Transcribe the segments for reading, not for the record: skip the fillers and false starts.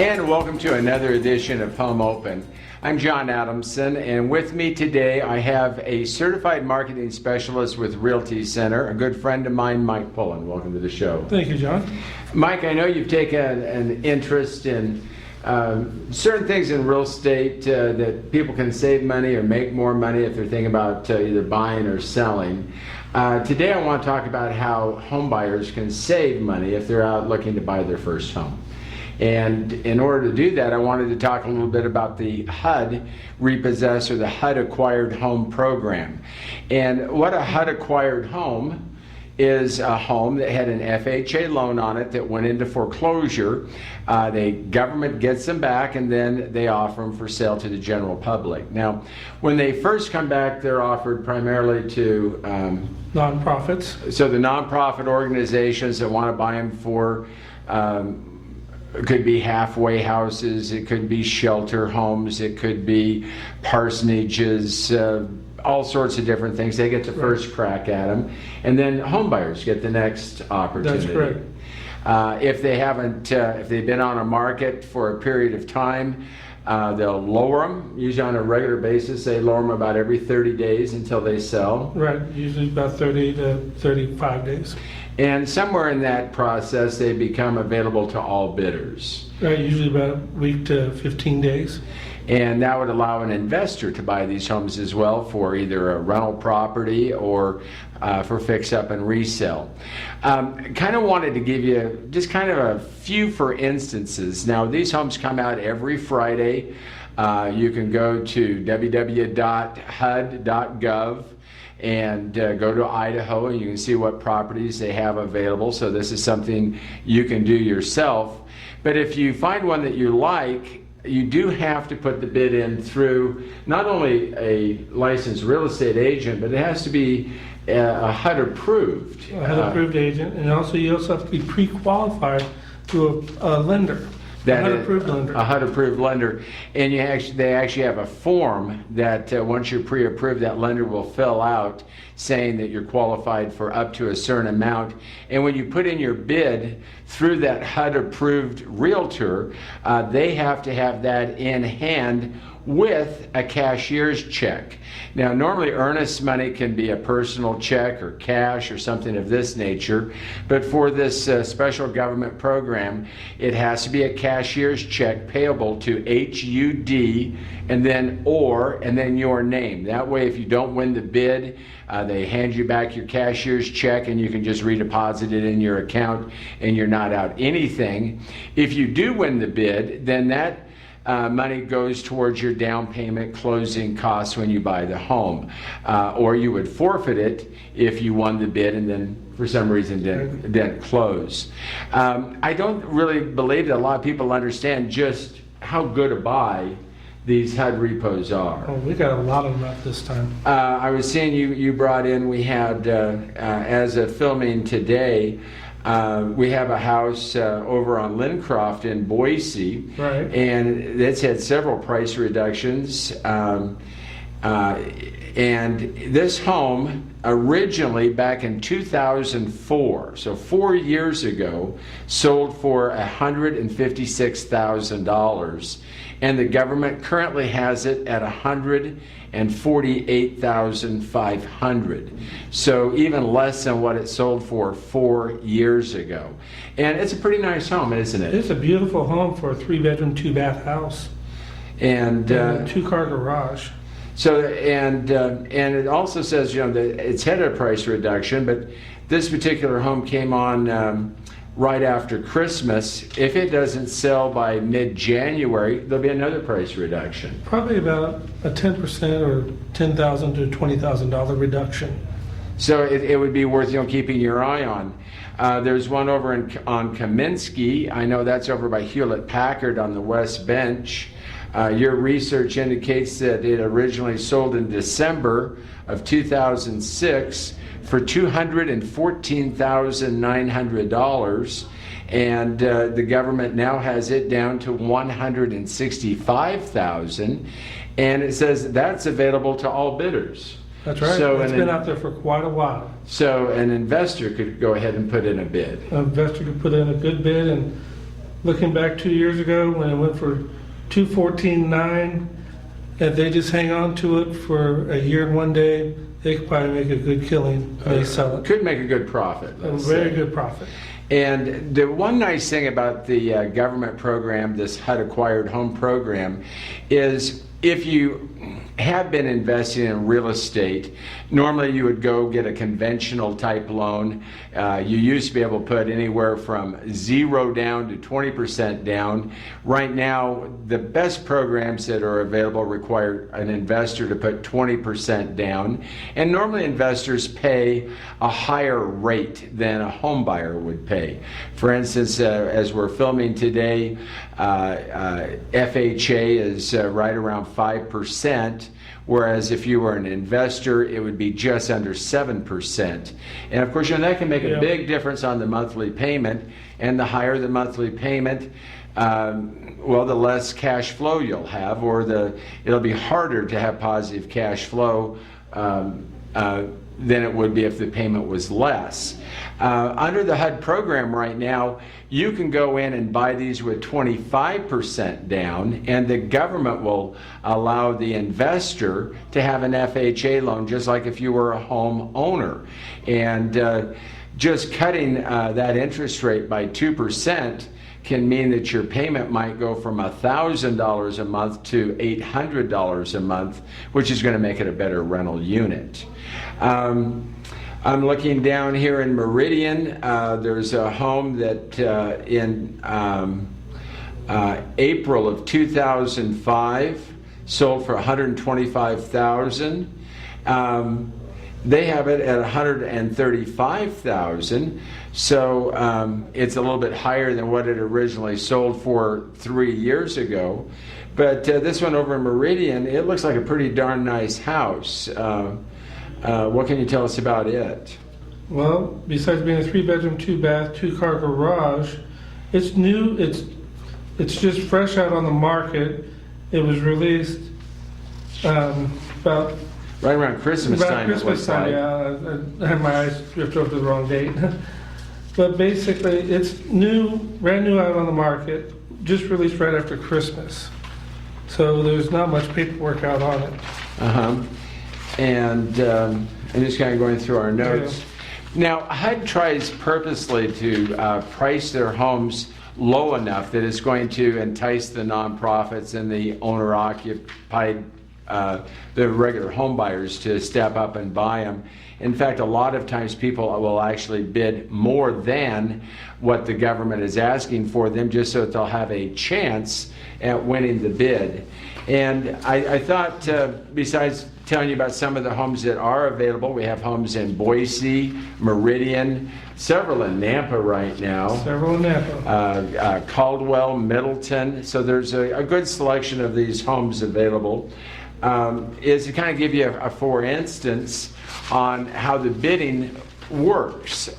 And welcome to another edition of Home Open. I'm John Adamson, and with me today I have a certified marketing specialist with Realty Center, a good friend of mine, Mike Pullen. Welcome to the show. Thank you, John. Mike, I know you've taken an interest in certain things in real estate that people can save money or make more money if they're thinking about either buying or selling. Today I want to talk about how home buyers can save money if they're out looking to buy their first home. And in order to do that, I wanted to talk a little bit about the HUD repossess or the HUD acquired home program. And what a HUD acquired home is a home that had an FHA loan on it that went into foreclosure. The government gets them back and then they offer them for sale to the general public. Now, when they first come back, they're offered primarily to nonprofits. So the nonprofit organizations that want to buy them for it could be halfway houses, it could be shelter homes, it could be parsonages, all sorts of different things. They get the first crack at them, and then home buyers get the next opportunity. That's correct. If they haven't, if they've been on a market for a period of time, they'll lower them, usually on a regular basis. They lower them about every 30 days until they sell. Right, usually about 30 to 35 days. And somewhere in that process, they become available to all bidders. Right, usually about a week to 15 days. And that would allow an investor to buy these homes as well for either a rental property or for fix up and resell. Kind of wanted to give you just kind of a few for instances. Now, these homes come out every Friday. You can go to www.hud.gov and go to Idaho, and you can see what properties they have available. So this is something you can do yourself. But if you find one that you like, you do have to put the bid in through not only a licensed real estate agent, but it has to be a HUD approved. A HUD approved agent, and also you also have to be pre-qualified to a lender. A HUD approved lender. A HUD approved lender. And they actually have a form that once you're pre-approved, that lender will fill out saying that you're qualified for up to a certain amount. And when you put in your bid through that HUD approved realtor, they have to have that in hand with a cashier's check. Now, normally earnest money can be a personal check or cash or something of this nature, but for this special government program, it has to be a cashier's check payable to HUD and then your name. That way, if you don't win the bid, they hand you back your cashier's check and you can just redeposit it in your account and you're not out anything. If you do win the bid, then that money goes towards your down payment closing costs when you buy the home. Or you would forfeit it if you won the bid and then for some reason didn't close. I don't really believe that a lot of people understand just how good a buy these HUD repos are. Oh, we got a lot of them out this time. I was seeing you brought in, we had, as of filming today, we have a house over on Lincroft in Boise, right, and it's had several price reductions. And this home originally back in 2004, so 4 years ago, sold for $156,000, and the government currently has it at $148,500. So even less than what it sold for 4 years ago. And it's a pretty nice home, isn't it? It's a beautiful home for a 3-bedroom, 2-bath house. And a 2-car garage. So and it also says, that it's had a price reduction, but this particular home came on right after Christmas. If it doesn't sell by mid-January, there'll be another price reduction. Probably about a 10% or $10,000 to $20,000 reduction. So it would be worth keeping your eye on. There's one over on Kaminsky. I know that's over by Hewlett Packard on the West Bench. Your research indicates that it originally sold in December of 2006 for $214,900, and the government now has it down to $165,000, and it says that's available to all bidders. That's right. So it's been out there for quite a while. So an investor could go ahead and put in a bid. An investor could put in a good bid, and looking back 2 years ago when it went for 214.9, if they just hang on to it for a year and 1 day, they could probably make a good killing when they sell it. Could make a good profit. A let's very say. good profit. And the one nice thing about the government program, this HUD Acquired Home Program, is if you have been investing in real estate, normally you would go get a conventional type loan. You used to be able to put anywhere from 0 down to 20% down. Right now, the best programs that are available require an investor to put 20% down. And normally investors pay a higher rate than a home buyer would pay. For instance, as we're filming today, FHA is right around 5%, whereas if you were an investor, it would be just under 7%. And of course, that can make a big difference on the monthly payment. And the higher the monthly payment, well, the less cash flow you'll have, or it'll be harder to have positive cash flow than it would be if the payment was less. Under the HUD program right now, you can go in and buy these with 25% down, and the government will allow the investor to have an FHA loan, just like if you were a home owner. And just cutting that interest rate by 2% can mean that your payment might go from $1,000 a month to $800 a month, which is going to make it a better rental unit. I'm looking down here in Meridian. There's a home that in April of 2005 sold for $125,000. They have it at $135,000, so it's a little bit higher than what it originally sold for 3 years ago. But this one over in Meridian, it looks like a pretty darn nice house. What can you tell us about it? Well, besides being a 3-bedroom, 2-bath, 2-car garage, it's new. It's just fresh out on the market. It was released about right around Christmas time. Christmas time, yeah. I had my eyes drift over to the wrong date. But basically, it's new, brand new out on the market, just released right after Christmas. So there's not much paperwork out on it. And I'm just kind of going through our notes. Yeah. Now, HUD tries purposely to price their homes low enough that it's going to entice the nonprofits and the owner-occupied, the regular home buyers to step up and buy them. In fact, a lot of times people will actually bid more than what the government is asking for them, just so that they'll have a chance at winning the bid. And I thought, besides telling you about some of the homes that are available, we have homes in Boise, Meridian, several in Nampa right now. Several in Nampa. Caldwell, Middleton. So there's a good selection of these homes available. Is to kind of give you a for instance on how the bidding works.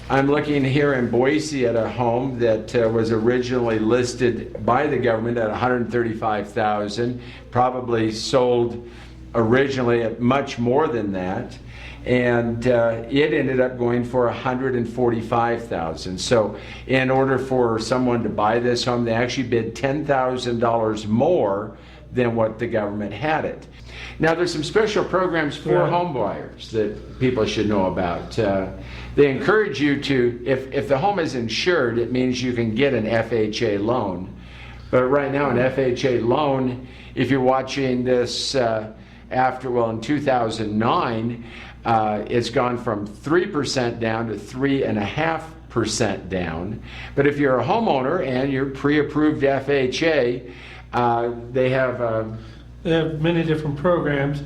I'm looking here in Boise at a home that was originally listed by the government at $135,000, probably sold originally at much more than that, and it ended up going for $145,000. So in order for someone to buy this home, they actually bid $10,000 more than what the government had it. Now, there's some special programs for home buyers that people should know about. They encourage you to, if the home is insured, it means you can get an FHA loan. But right now, an FHA loan, if you're watching this in 2009, it's gone from 3% down to 3.5% down. But if you're a homeowner and you're pre-approved FHA, they have many different programs.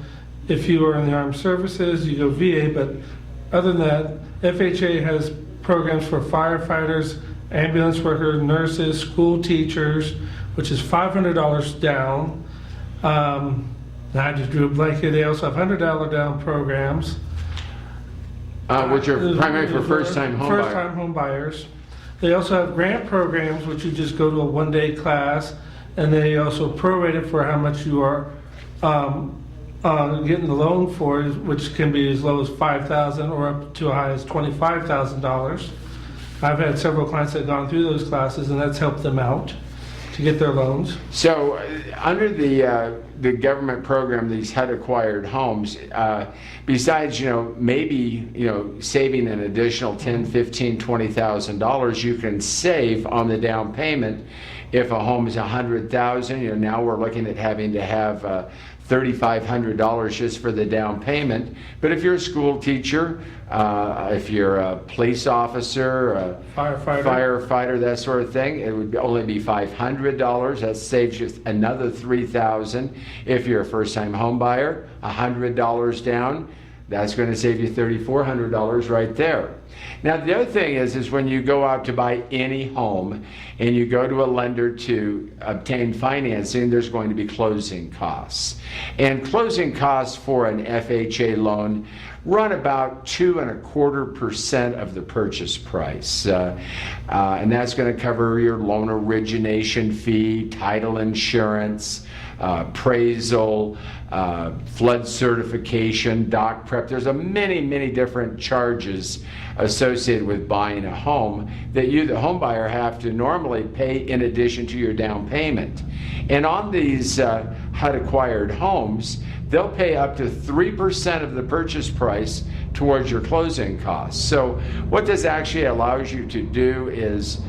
If you are in the armed services, you go VA, but other than that, FHA has programs for firefighters, ambulance workers, nurses, school teachers, which is $500 down. I just drew a blank here. They also have $100 down programs. Which are primarily for first-time home buyers. They also have grant programs, which you just go to a one-day class, and they also prorate it for how much you are getting the loan for, which can be as low as $5,000 or up to as high as $25,000. I've had several clients that have gone through those classes, and that's helped them out to get their loans. So under the government program, these HUD-acquired homes, besides, maybe, saving an additional $10, $15, $20,000, you can save on the down payment. If a home is $100,000, now we're looking at having to have $3,500 just for the down payment. But if you're a school teacher, if you're a police officer, a firefighter, that sort of thing, it would only be $500. That saves you another $3,000. If you're a first-time home buyer, $100 down, that's going to save you $3,400 right there. Now, the other thing is when you go out to buy any home and you go to a lender to obtain financing, there's going to be closing costs. And closing costs for an FHA loan run about 2.25% of the purchase price. And that's going to cover your loan origination fee, title insurance, appraisal, flood certification, doc prep. There's many different charges associated with buying a home that you, the home buyer, have to normally pay in addition to your down payment. And on these HUD-acquired homes, they'll pay up to 3% of the purchase price towards your closing costs. So what this actually allows you to do is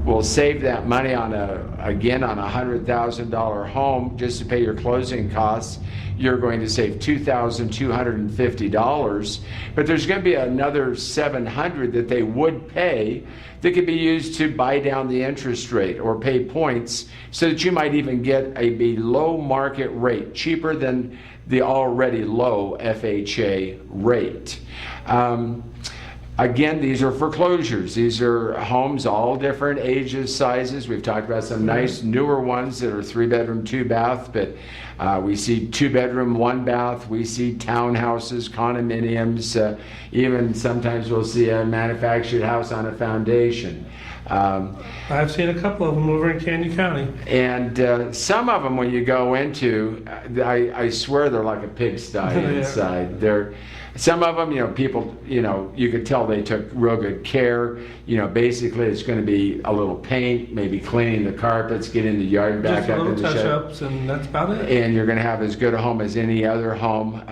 we'll save that money on a $100,000 home just to pay your closing costs. You're going to save $2,250, but there's going to be another $700 that they would pay that could be used to buy down the interest rate or pay points so that you might even get a below market rate, cheaper than the already low FHA rate. Again, these are foreclosures. These are homes, all different ages, sizes. We've talked about some nice newer ones that are 3-bedroom, 2-bath, but we see 2-bedroom, 1-bath. We see townhouses, condominiums. Even sometimes we'll see a manufactured house on a foundation. I've seen a couple of them over in Canyon County. And some of them, when you go into, I swear they're like a pigsty inside. Some of them, people, you could tell they took real good care. Basically it's going to be a little paint, maybe cleaning the carpets, getting the yard back up in the shed. Just little touch-ups, and that's about it. And you're going to have as good a home as any other home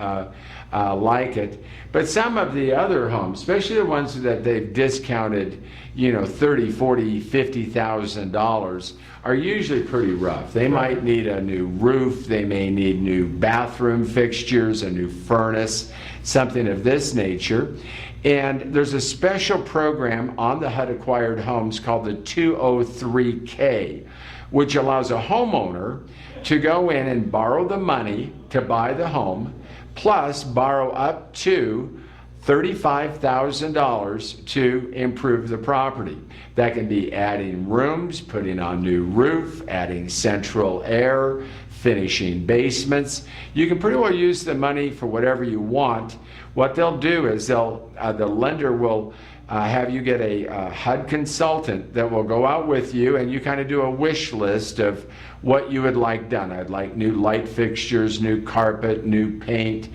like it. But some of the other homes, especially the ones that they've discounted, $30,000, $40,000, $50,000, are usually pretty rough. They might need a new roof, they may need new bathroom fixtures, a new furnace, something of this nature. And there's a special program on the HUD-acquired homes called the 203K, which allows a homeowner to go in and borrow the money to buy the home, plus borrow up to $35,000 to improve the property. That can be adding rooms, putting on new roof, adding central air, finishing basements. You can pretty well use the money for whatever you want. What they'll do is the lender will have you get a HUD consultant that will go out with you, and you kind of do a wish list of what you would like done. I'd like new light fixtures, new carpet, new paint,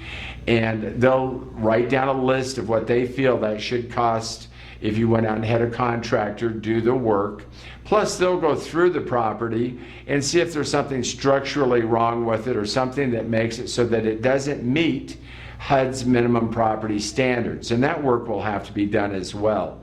and they'll write down a list of what they feel that should cost if you went out and had a contractor do the work. Plus they'll go through the property and see if there's something structurally wrong with it or something that makes it so that it doesn't meet HUD's minimum property standards, and that work will have to be done as well.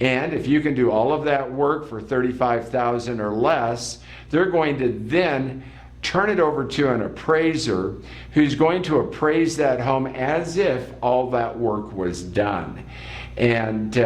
And if you can do all of that work for $35,000 or less, they're going to then turn it over to an appraiser who's going to appraise that home as if all that work was done. And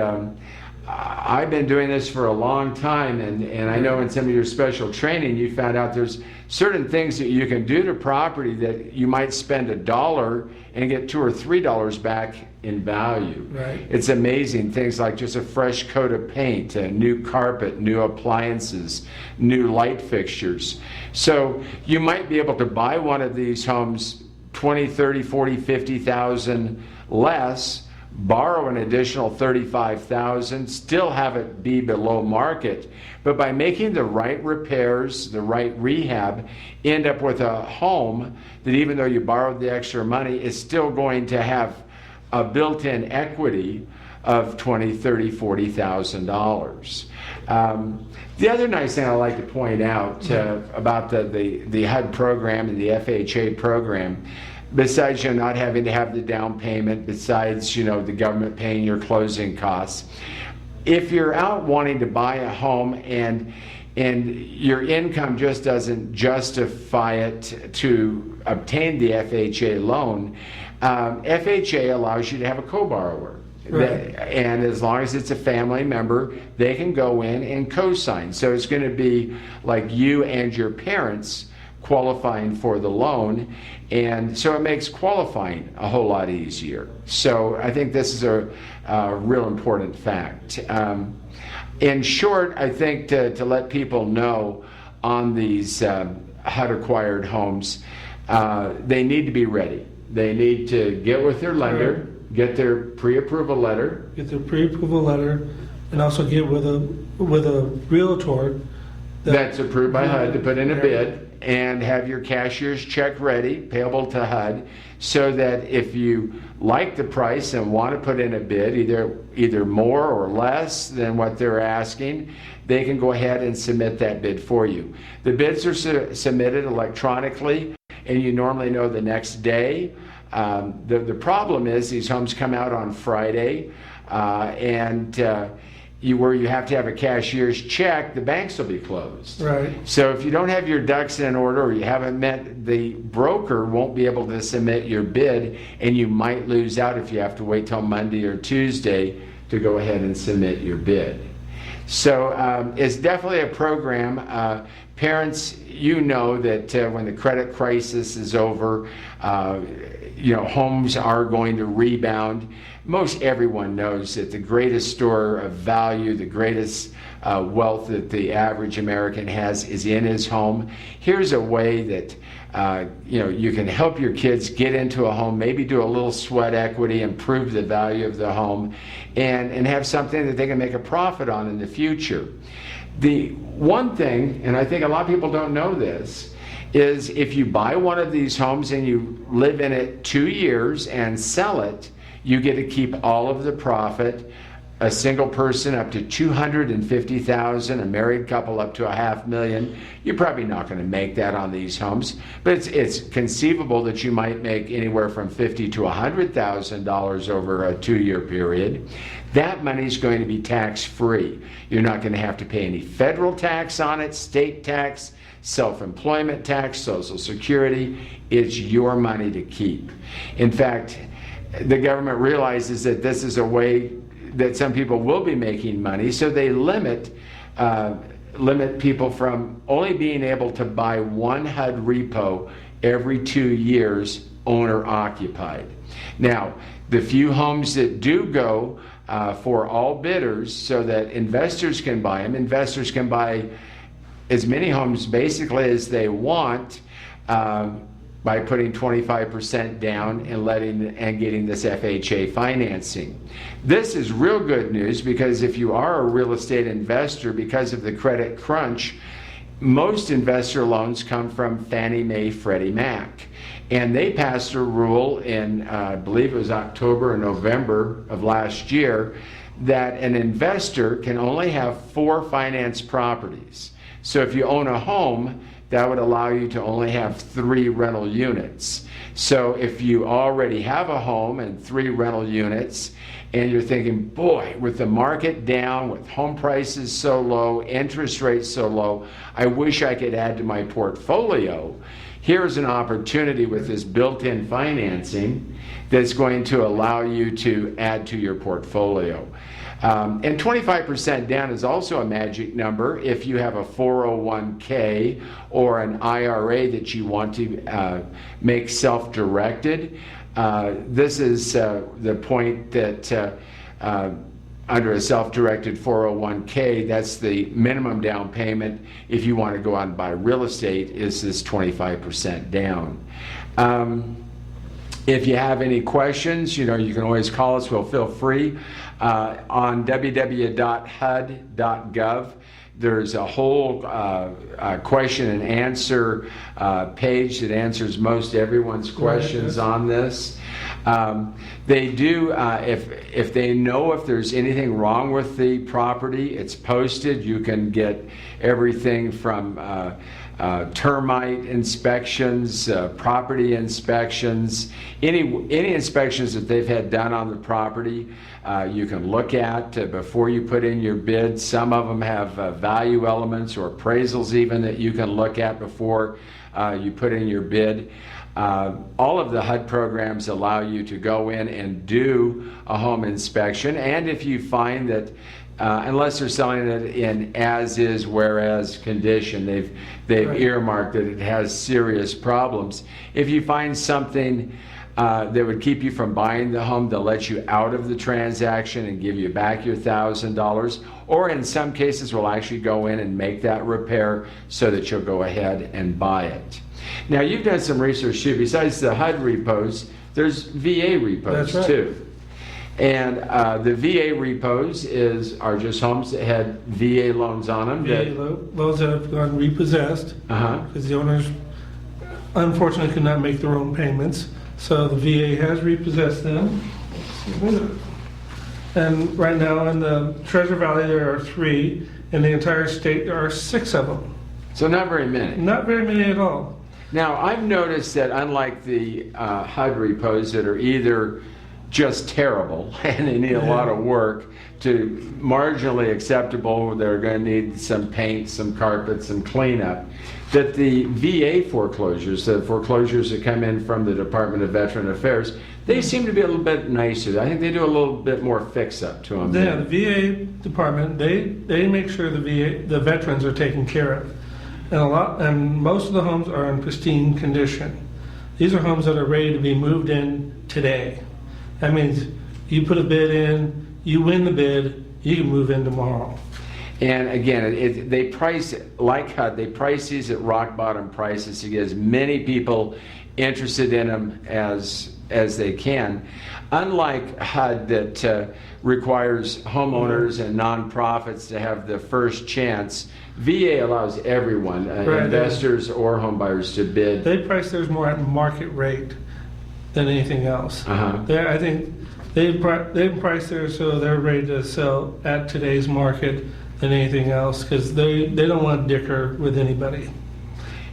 I've been doing this for a long time, and I know in some of your special training you found out there's certain things that you can do to property that you might spend $1 and get $2 or $3 back in value. Right. It's amazing, things like just a fresh coat of paint, a new carpet, new appliances, new light fixtures. So you might be able to buy one of these homes 20, 30, 40, 50,000 less, borrow an additional $35,000, still have it be below market, but by making the right repairs, the right rehab, end up with a home that even though you borrowed the extra money is still going to have a built-in equity of $20,000, $30,000, $40,000. The other nice thing I like to point out about the HUD program and the FHA program, besides not having to have the down payment, besides the government paying your closing costs, if you're out wanting to buy a home and your income just doesn't justify it to obtain the FHA loan, FHA allows you to have a co-borrower. Right. And as long as it's a family member, they can go in and co-sign. So it's going to be like you and your parents qualifying for the loan, and so it makes qualifying a whole lot easier. So I think this is a real important fact. In short, I think to let people know on these HUD-acquired homes, they need to be ready. They need to get with their lender, get their pre-approval letter. Get their pre-approval letter, and also get with a realtor That's approved by HUD to put in a bid, and have your cashier's check ready, payable to HUD, so that if you like the price and want to put in a bid, either more or less than what they're asking, they can go ahead and submit that bid for you. The bids are submitted electronically, and you normally know the next day. The problem is these homes come out on Friday, where you have to have a cashier's check, the banks will be closed. Right. So if you don't have your ducks in order, or you haven't met, the broker won't be able to submit your bid, and you might lose out if you have to wait till Monday or Tuesday to go ahead and submit your bid. So it's definitely a program. Parents, that when the credit crisis is over, homes are going to rebound. Most everyone knows that the greatest store of value, the greatest wealth that the average American has is in his home. Here's a way that you can help your kids get into a home, maybe do a little sweat equity, improve the value of the home, and have something that they can make a profit on in the future. The one thing, and I think a lot of people don't know this, is if you buy one of these homes and you live in it 2 years and sell it, you get to keep all of the profit. A single person up to $250,000, a married couple up to $500,000. You're probably not going to make that on these homes, but it's conceivable that you might make anywhere from $50,000 to $100,000 over a 2-year period. That money is going to be tax-free. You're not going to have to pay any federal tax on it, state tax, self-employment tax, Social Security. It's your money to keep. In fact, the government realizes that this is a way that some people will be making money, so they limit people from only being able to buy one HUD repo every 2 years, owner occupied. Now, the few homes that do go for all bidders so that investors can buy them, investors can buy as many homes basically as they want, by putting 25% down and getting this FHA financing. This is real good news, because if you are a real estate investor, because of the credit crunch, most investor loans come from Fannie Mae, Freddie Mac. And they passed a rule in, I believe it was October or November of last year, that an investor can only have 4 finance properties. So if you own a home, that would allow you to only have 3 rental units. So if you already have a home and 3 rental units, and you're thinking, boy, with the market down, with home prices so low, interest rates so low, I wish I could add to my portfolio. Here's an opportunity with this built-in financing that's going to allow you to add to your portfolio. And 25% down is also a magic number if you have a 401k or an IRA that you want to make self-directed. This is the point that under a self-directed 401k, that's the minimum down payment if you want to go out and buy real estate, is this 25% down. If you have any questions, you can always call us. We'll feel free. On www.hud.gov, There's a whole question and answer page that answers most everyone's questions on this. They do, if they know if there's anything wrong with the property, it's posted. You can get everything from termite inspections, property inspections, any inspections that they've had done on the property, you can look at before you put in your bid. Some of them have value elements or appraisals even that you can look at before you put in your bid. All of the HUD programs allow you to go in and do a home inspection, and if you find that unless they're selling it in as-is, whereas condition, they've Right. earmarked that it has serious problems. If you find something that would keep you from buying the home, they'll let you out of the transaction and give you back your $1,000, or in some cases will actually go in and make that repair so that you'll go ahead and buy it. Now, you've done some research too. Besides the HUD repos, there's VA repos That's right. too. And the VA repos are just homes that had VA loans on them. Those that have gone repossessed, because the owners unfortunately could not make their own payments. So the VA has repossessed them. And right now in the Treasure Valley, there are 3. In the entire state, there are 6 of them. So not very many. Not very many at all. Now, I've noticed that unlike the HUD repos that are either just terrible and they need a lot of work to marginally acceptable, they're going to need some paint, some carpet, some cleanup, that the VA foreclosures, the foreclosures that come in from the Department of Veteran Affairs, they seem to be a little bit nicer. I think they do a little bit more fix-up to them. Yeah, the VA department, they make sure the veterans are taken care of. And most of the homes are in pristine condition. These are homes that are ready to be moved in today. That means you put a bid in, you win the bid, you can move in tomorrow. And again, they price, like HUD, they price these at rock bottom prices to get as many people interested in them as they can. Unlike HUD that requires homeowners and nonprofits to have the first chance, VA allows everyone, investors or homebuyers, to bid. They price theirs more at market rate than anything else. I think they price theirs so they're ready to sell at today's market than anything else, because they don't want to dicker with anybody.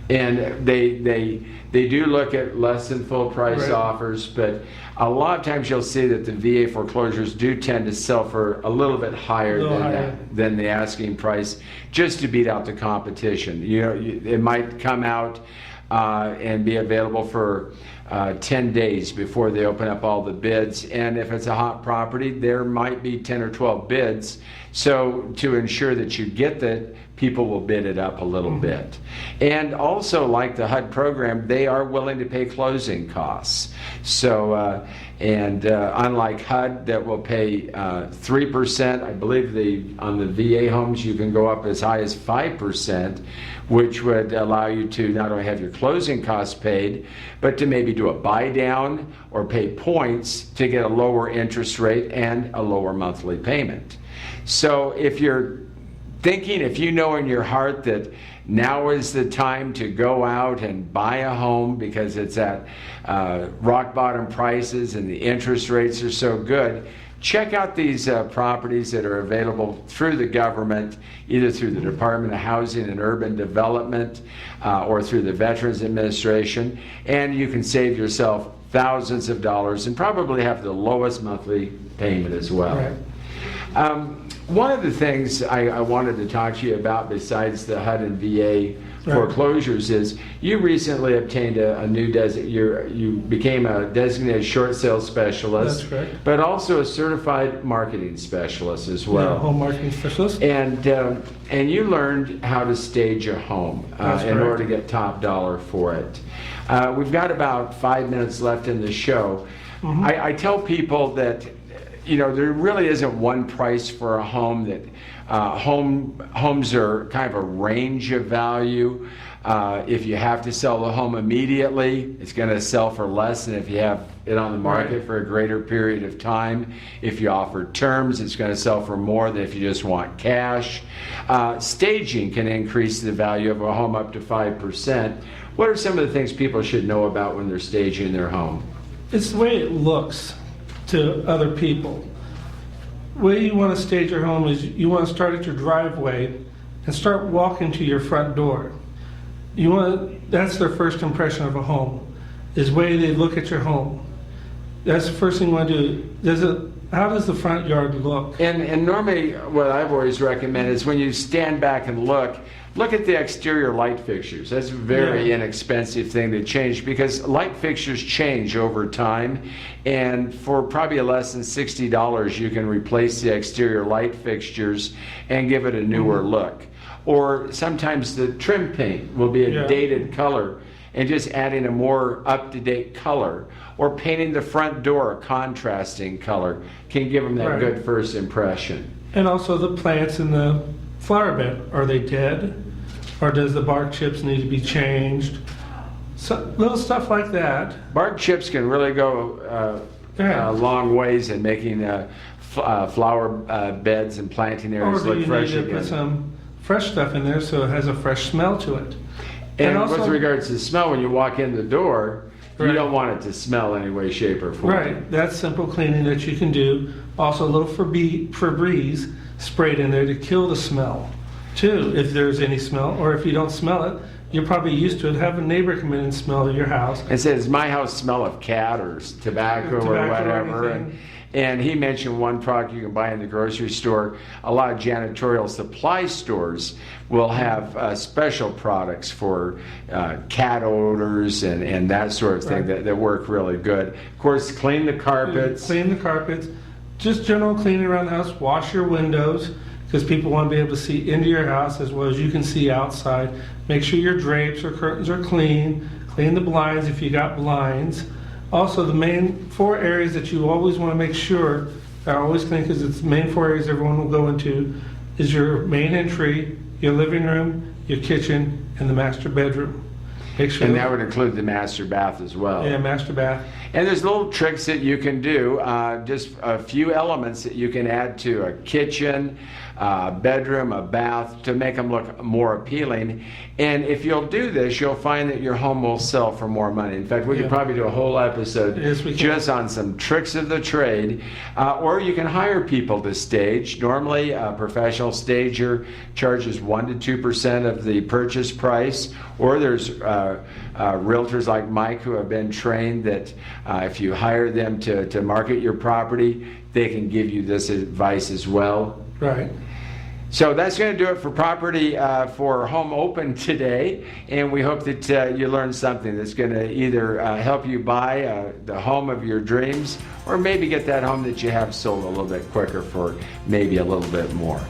And they do look at less than full price offers, but a lot of times you'll see that the VA foreclosures do tend to sell for a little bit higher than the asking price, just to beat out the competition. You know, it might come out and be available for 10 days before they open up all the bids, and if it's a hot property, there might be 10 or 12 bids. So to ensure that you get that, people will bid it up a little bit. And also, like the HUD program, they are willing to pay closing costs. So, unlike HUD that will pay 3%, I believe on the VA homes you can go up as high as 5%, which would allow you to not only have your closing costs paid, but to maybe do a buy down or pay points to get a lower interest rate and a lower monthly payment. So if you're thinking, if you know in your heart that now is the time to go out and buy a home because it's at rock bottom prices and the interest rates are so good, check out these properties that are available through the government, either through the Department of Housing and Urban Development or through the Veterans Administration, and you can save yourself thousands of dollars and probably have the lowest monthly payment as well. One of the things I wanted to talk to you about besides the HUD and VA foreclosures is you recently obtained a new you became a designated short sale specialist. That's correct. But also a certified marketing specialist as well. Yeah, home marketing specialist. And you learned how to stage a home in order to get top dollar for it. We've got about 5 minutes left in the show. I tell people that there really isn't one price for a home. That homes are kind of a range of value. If you have to sell the home immediately, it's going to sell for less than if you have it on the market Right. for a greater period of time. If you offer terms, it's going to sell for more than if you just want cash. Staging can increase the value of a home up to 5%. What are some of the things people should know about when they're staging their home? It's the way it looks to other people. The way you want to stage your home is you want to start at your driveway and start walking to your front door. That's their first impression of a home, is the way they look at your home. That's the first thing you want to do. How does the front yard look? And normally what I've always recommended is when you stand back and look at the exterior light fixtures. That's a very inexpensive thing to change because light fixtures change over time, and for probably less than $60 you can replace the exterior light fixtures and give it a newer look. Or sometimes the trim paint will be a dated color, and just adding a more up-to-date color, or painting the front door a contrasting color can give them that good first impression. And also the plants in the flower bed, are they dead? Or does the bark chips need to be changed? So, little stuff like that. Bark chips can really go long ways in making flower beds and planting areas look fresh again. Or do you need to put some fresh stuff in there so it has a fresh smell to it? And also, with regards to smell, when you walk in the door, you don't want it to smell any way, shape, or form. Right, that's simple cleaning that you can do. Also a little Febreze sprayed in there to kill the smell too, if there's any smell, or if you don't smell it, you're probably used to it. Have a neighbor come in and smell your house. And say, does my house smell of cat or tobacco or whatever? And he mentioned one product you can buy in the grocery store. A lot of janitorial supply stores will have special products for cat odors and that sort of thing that work really good. Of course, clean the carpets. Clean the carpets. Just general cleaning around the house. Wash your windows, because people want to be able to see into your house as well as you can see outside. Make sure your drapes or curtains are clean. Clean the blinds if you got blinds. Also, the main 4 areas that you always want to make sure are always clean, because it's the main 4 areas everyone will go into, is your main entry, your living room, your kitchen, and the master bedroom. Make sure. And that would include the master bath as well. Yeah, master bath. And there's little tricks that you can do, just a few elements that you can add to a kitchen, a bedroom, a bath, to make them look more appealing. And if you'll do this, you'll find that your home will sell for more money. In fact, we could probably do a whole episode just on some tricks of the trade. Or you can hire people to stage. Normally, a professional stager charges 1% to 2% of the purchase price. Or there's realtors like Mike who have been trained that if you hire them to market your property, they can give you this advice as well. Right. So that's going to do it for property for Home Open today, and we hope that you learned something that's going to either help you buy the home of your dreams, or maybe get that home that you have sold a little bit quicker for maybe a little bit more.